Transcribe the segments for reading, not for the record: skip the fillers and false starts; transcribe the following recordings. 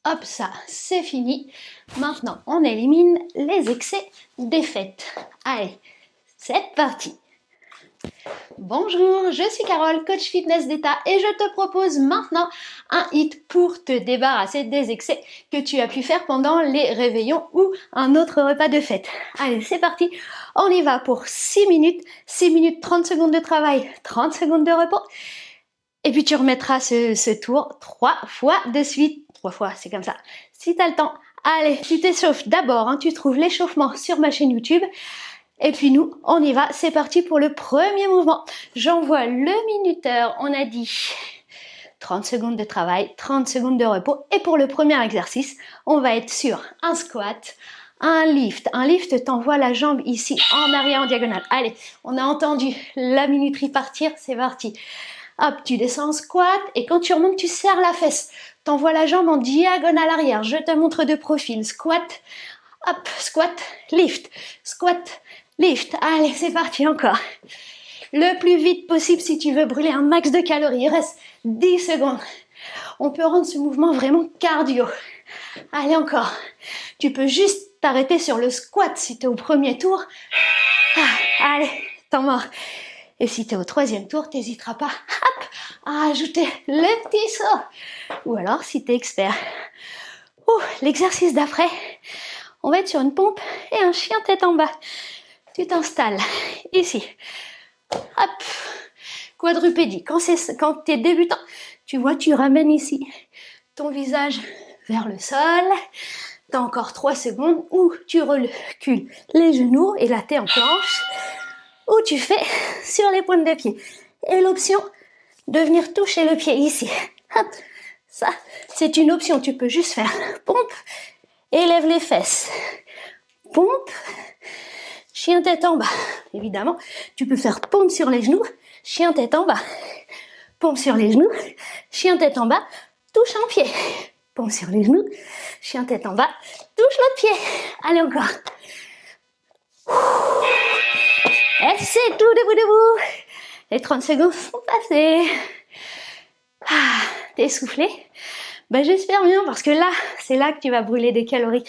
Hop, ça, c'est fini. Maintenant, on élimine les excès des fêtes. Allez, c'est parti. Bonjour, je suis Carole, coach fitness d'état et je te propose maintenant un hit pour te débarrasser des excès que tu as pu faire pendant les réveillons ou un autre repas de fête. Allez, c'est parti. On y va pour 6 minutes. 6 minutes, 30 secondes de travail, 30 secondes de repos. Et puis tu remettras ce tour 3 fois de suite. 3 fois, c'est comme ça. Si tu as le temps, allez, tu t'échauffes d'abord. Tu trouves l'échauffement sur ma chaîne YouTube. Et puis nous, on y va. C'est parti pour le premier mouvement. J'envoie le minuteur. On a dit 30 secondes de travail, 30 secondes de repos. Et pour le premier exercice, on va être sur un squat, un lift. Un lift, t'envoie la jambe ici en arrière en diagonale. Allez, on a entendu la minuterie partir. C'est parti. Hop, tu descends en squat et quand tu remontes, tu serres la fesse. T'envoies la jambe en diagonale arrière. Je te montre de profil. Squat, hop, squat, lift, squat, lift. Allez, c'est parti encore. Le plus vite possible si tu veux brûler un max de calories. Il reste 10 secondes. On peut rendre ce mouvement vraiment cardio. Allez, encore. Tu peux juste t'arrêter sur le squat si tu es au premier tour. Allez, temps mort. Et si tu es au troisième tour, tu n'hésiteras pas à ajouter le petit saut. Ou alors, si tu es expert. L'exercice d'après, on va être sur une pompe et un chien tête en bas. Tu t'installes ici. Hop, quadrupédie. Quand tu es débutant, tu vois, tu ramènes ici ton visage vers le sol. Tu as encore 3 secondes où tu recules les genoux et la tête en planche. Ou tu fais sur les pointes de pied. Et l'option de venir toucher le pied ici. Hop, ça, c'est une option. Tu peux juste faire pompe, élève les fesses. Pompe, chien tête en bas. Évidemment, tu peux faire pompe sur les genoux, chien tête en bas. Pompe sur les genoux, chien tête en bas, touche un pied. Pompe sur les genoux, chien tête en bas, touche l'autre pied. Allez encore. Et c'est tout, debout. Les 30 secondes sont passées. T'es essoufflé? J'espère bien parce que là, c'est là que tu vas brûler des calories.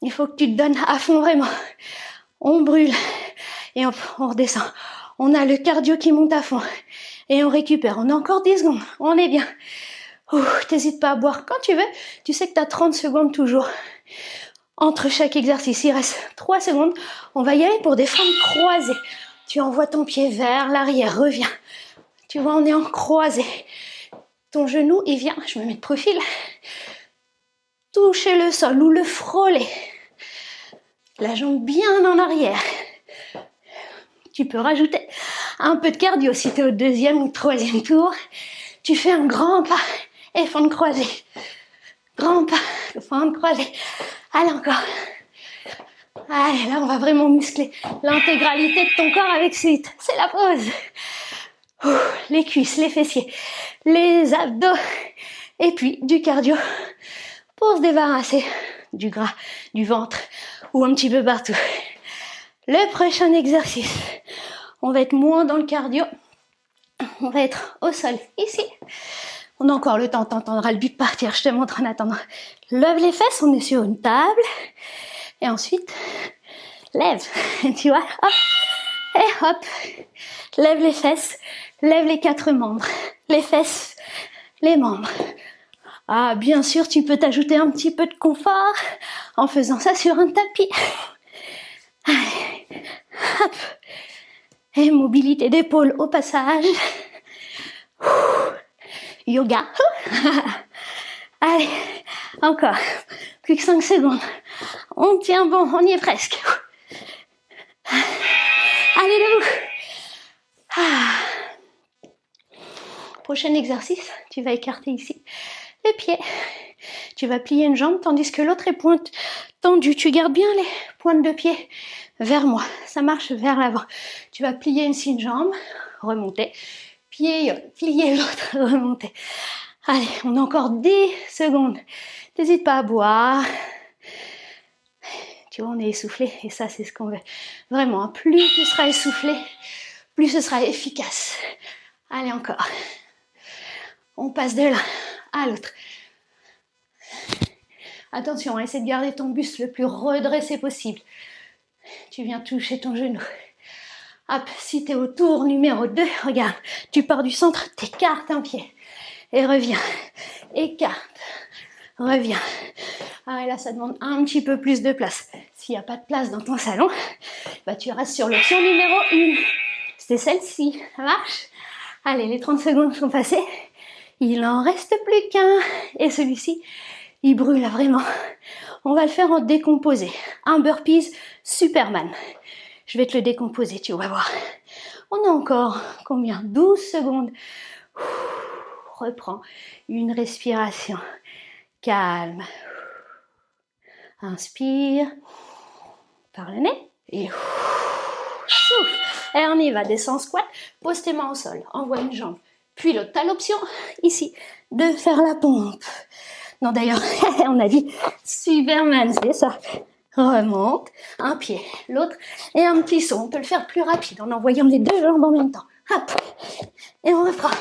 Il faut que tu te donnes à fond vraiment. On brûle et on redescend. On a le cardio qui monte à fond et on récupère. On a encore 10 secondes. On est bien. T'hésites pas à boire quand tu veux. Tu sais que tu as 30 secondes toujours. Entre chaque exercice, il reste 3 secondes. On va y aller pour des fentes croisées. Tu envoies ton pied vers l'arrière, reviens. Tu vois, on est en croisée. Ton genou, il vient, je me mets de profil, toucher le sol ou le frôler. La jambe bien en arrière. Tu peux rajouter un peu de cardio si tu es au deuxième ou troisième tour. Tu fais un grand pas et fente croisée. Grand pas, fente croisée. Allez encore. Allez, là on va vraiment muscler l'intégralité de ton corps avec ce hit. C'est la pause. Les cuisses, les fessiers, les abdos et puis du cardio pour se débarrasser du gras, du ventre ou un petit peu partout. Le prochain exercice, on va être moins dans le cardio. On va être au sol ici. On a encore le temps, t'entendras le bip partir, je te montre en attendant. Lève les fesses, on est sur une table. Et ensuite, lève, tu vois, hop, et hop. Lève les fesses, lève les 4 membres. Les fesses, les membres. Bien sûr, tu peux t'ajouter un petit peu de confort en faisant ça sur un tapis. Allez, hop. Et mobilité d'épaule au passage. Yoga. Allez, encore. Plus que 5 secondes. On tient bon, on y est presque. Allez, debout. Prochain exercice, tu vas écarter ici les pieds. Tu vas plier une jambe tandis que l'autre est pointe tendue. Tu gardes bien les pointes de pied vers moi. Ça marche vers l'avant. Tu vas plier ici une jambe, remonter, plier l'autre, remonter. Allez, on a encore 10 secondes. N'hésite pas à boire. Tu vois, on est essoufflé et ça, c'est ce qu'on veut. Vraiment, plus tu seras essoufflé, plus ce sera efficace. Allez, encore. On passe de l'un à l'autre. Attention, essaie de garder ton buste le plus redressé possible. Tu viens toucher ton genou. Hop, si tu es au tour numéro 2, regarde, tu pars du centre, t'écartes un pied. Et reviens. Écarte. Reviens. Ah, et là, ça demande un petit peu plus de place. S'il n'y a pas de place dans ton salon, bah, tu restes sur l'option numéro 1. C'était celle-ci. Ça marche? Allez, les 30 secondes sont passées. Il en reste plus qu'un. Et celui-ci, il brûle là, vraiment. On va le faire en décomposé. Un burpees Superman. Je vais te le décomposer, tu vas voir. On a encore combien? 12 secondes. Reprends une respiration calme. Inspire par le nez et souffle. Et on y va, descends squat, pose tes mains au sol, envoie une jambe, puis l'autre. Tu as l'option ici de faire la pompe. Non d'ailleurs, on a dit Superman, c'est ça. Remonte, un pied, l'autre, et un petit saut. On peut le faire plus rapide en envoyant les deux jambes en même temps. Hop, et on reprend.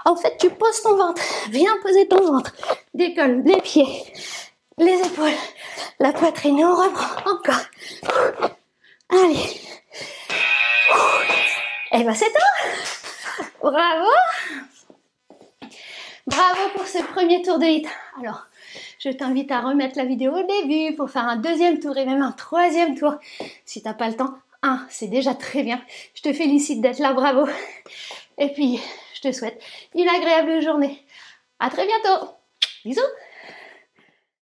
En fait, tu poses ton ventre, viens poser ton ventre, décolle les pieds, les épaules, la poitrine, et on reprend encore. Allez. Et ben c'est tout. Bravo. Bravo pour ce premier tour de HIIT. Alors, je t'invite à remettre la vidéo au début pour faire un deuxième tour et même un troisième tour. Si t'as pas le temps, c'est déjà très bien. Je te félicite d'être là, bravo. Et puis, je te souhaite une agréable journée. À très bientôt. Bisous.